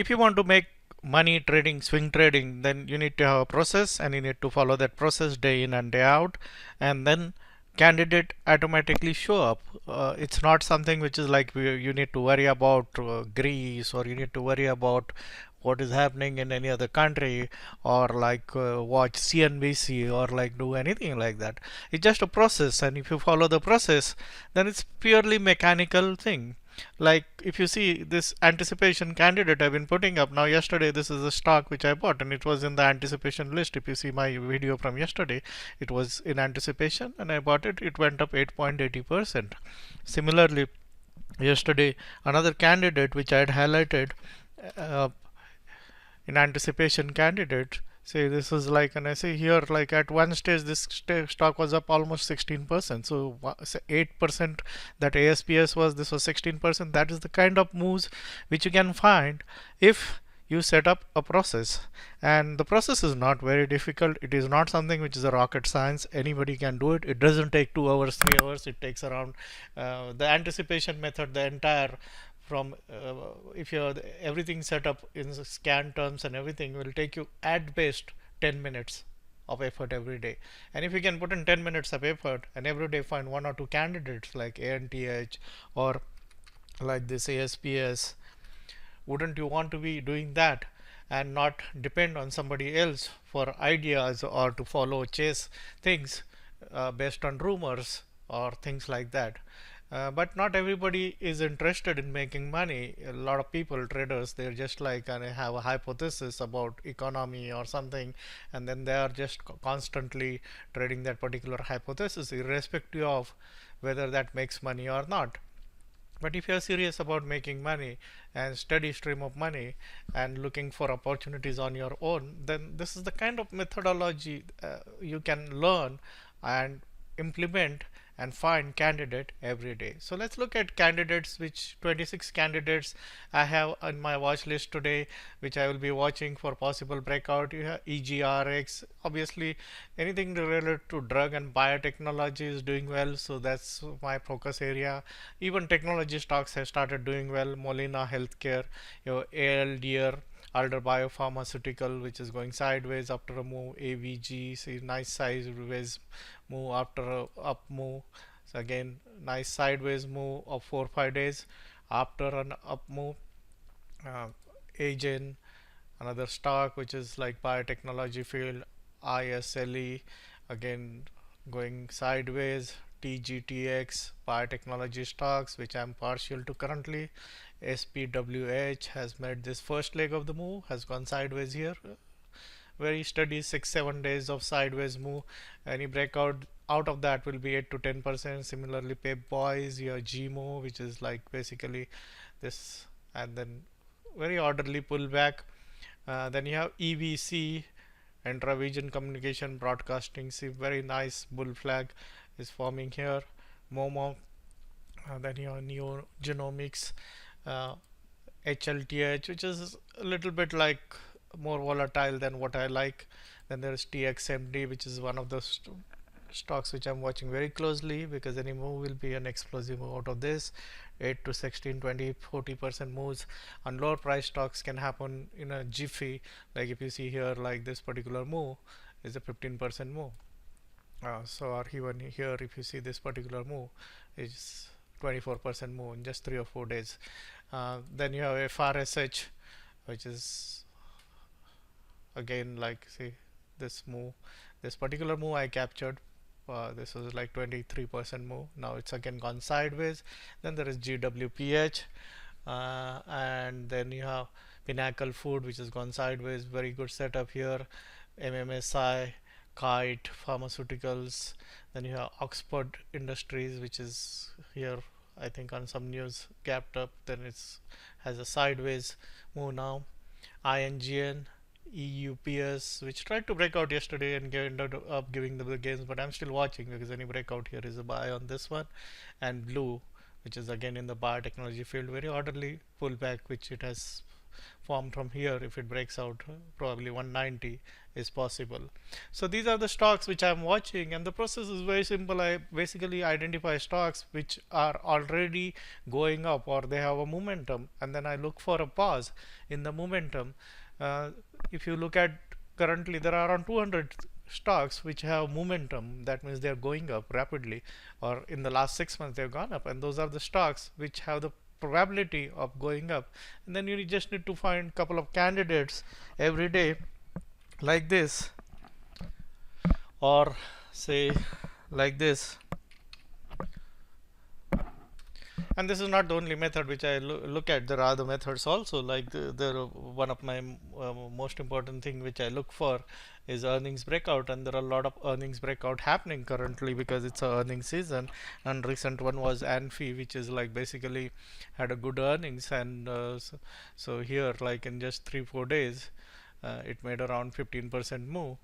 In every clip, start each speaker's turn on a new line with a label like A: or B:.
A: if you want to make money trading, swing trading, then you need to have a process and you need to follow that process day in and day out, and then candidate automatically show up. It's not something which is like you need to worry about Greece, or you need to worry about what is happening in any other country, or like watch CNBC, or like do anything like that. It's just a process, and if you follow the process, then it's purely mechanical thing. Like if you see this anticipation candidate I've been putting up now, yesterday this is a stock which I bought and it was in the anticipation list. If you see my video from yesterday, it was in anticipation and I bought it. It went up 8.80%. Similarly, yesterday another candidate which I had highlighted uh, in anticipation candidate, say this is like, and I say here like at one stage this stock was up almost 16%. So 8% that ASPS was, this was 16%. That is the kind of moves which you can find if you set up a process. And the process is not very difficult. It is not something which is a rocket science. Anybody can do it. It doesn't take 2 hours, 3 hours. It takes around the anticipation method, the entire from if you have everything set up in scan terms and everything, will take you at best 10 minutes of effort every day. And if you can put in 10 minutes of effort and every day find one or two candidates like ANTH or like this ASPS, wouldn't you want to be doing that and not depend on somebody else for ideas, or to follow chase things based on rumors or things like that? But not everybody is interested in making money. A lot of people, traders, they're just like have a hypothesis about economy or something, and then they are just constantly trading that particular hypothesis, irrespective of whether that makes money or not. But if you are serious about making money and steady stream of money and looking for opportunities on your own, then this is the kind of methodology you can learn and implement and find candidate every day. So let's look at candidates, which 26 candidates I have on my watch list today, which I will be watching for possible breakout. You have EGRX, obviously anything related to drug and biotechnology is doing well, so that's my focus area. Even technology stocks have started doing well. Molina Healthcare, your ALDR, Alder Biopharmaceutical, which is going sideways after a move. AVG, see nice sideways move after a up move. So again, nice sideways move of 4 or 5 days after an up move. Uh, Agen, another stock which is like biotechnology field. ISLE, again going sideways. TGTX, biotechnology stocks, which I'm partial to currently. SPWH has made this first leg of the move, has gone sideways here. Very steady 6-7 days of sideways move. Any breakout out of that will be 8 to 10%. Similarly, Pep Boys, your GMO, which is like basically this, and then very orderly pullback. Then you have EVC, Intravision Communication Broadcasting. See, very nice bull flag is forming here. Momo, then you have Neo Genomics, uh, HLTH, which is a little bit like more volatile than what I like. Then there is TXMD, which is one of the stocks which I'm watching very closely, because any move will be an explosive move out of this. 8 to 16, 20, 40% moves on lower price stocks can happen in a jiffy. Like if you see here, like this particular move is a 15% move. So or even here, if you see this particular move is 24% move in just 3 or 4 days. Then you have FRSH, which is again like, see this move, this particular move I captured. This was like 23% move. Now it's again gone sideways. Then there is GWPH, and then you have Pinnacle Food, which has gone sideways. Very good setup here. MMSI, Kite Pharmaceuticals. Then you have Oxford Industries, which is here, I think on some news gapped up. Then it's has a sideways move now. INGN, EUPS, which tried to break out yesterday and ended up giving the gains, but I'm still watching because any breakout here is a buy on this one. And Blue, which is again in the biotechnology field, very orderly pullback, which it has form from here. If it breaks out, probably 190 is possible. So these are the stocks which I'm watching, and the process is very simple. I basically identify stocks which are already going up or they have a momentum, and then I look for a pause in the momentum. uh, if you look at currently, there are around 200 stocks which have momentum. That means they are going up rapidly, or in the last 6 months they've gone up, and those are the stocks which have the probability of going up. And then you just need to find couple of candidates every day like this, or say like this. And this is not the only method which I look at. There are other methods also, like one of my most important thing which I look for is earnings breakout, and there are a lot of earnings breakout happening currently because it's a earnings season. And recent one was Anfi, which is like basically had a good earnings, and so here, like in just 3-4 days, it made around 15% move.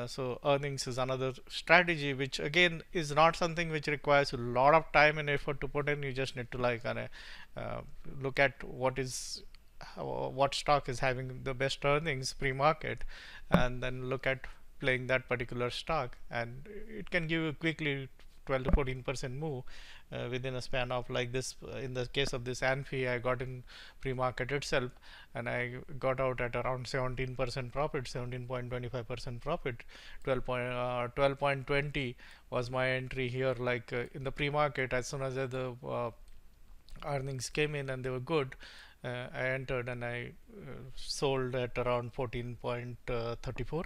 A: So earnings is another strategy, which again is not something which requires a lot of time and effort to put in. You just need to like look at what stock is having the best earnings pre-market, and then look at playing that particular stock, and it can give you quickly 12 to 14% move within a span of like this. In the case of this Anfi, I got in pre-market itself, and I got out at around 17% profit, 17.25% profit. 12.20 was my entry here, like in the pre-market. As soon as the earnings came in and they were good, I entered, and I sold at around 14.34.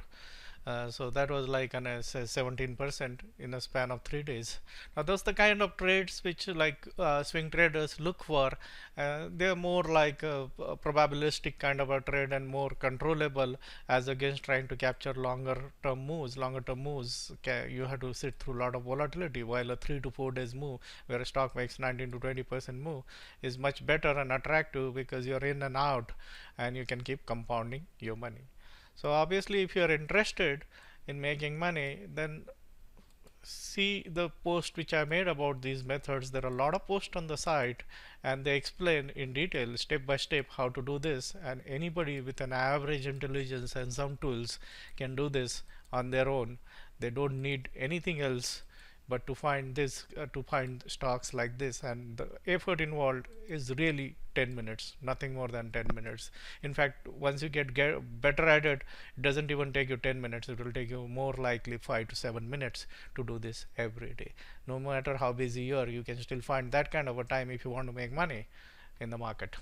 A: So that was like an 17% in a span of 3 days. Now those the kind of trades which like swing traders look for. They're more like a probabilistic kind of a trade and more controllable, as against trying to capture longer term moves. Longer term moves, you have to sit through a lot of volatility, while a 3 to 4 days move where a stock makes 19 to 20% move is much better and attractive, because you're in and out and you can keep compounding your money. So obviously, if you are interested in making money, then see the post which I made about these methods. There are a lot of posts on the site, and they explain in detail, step by step, how to do this. And anybody with an average intelligence and some tools can do this on their own. They don't need anything else but to find to find stocks like this, and the effort involved is really 10 minutes, nothing more than 10 minutes. In fact, once you get better at it, it doesn't even take you 10 minutes. It will take you more likely 5 to 7 minutes to do this every day. No matter how busy you are, you can still find that kind of a time if you want to make money in the market.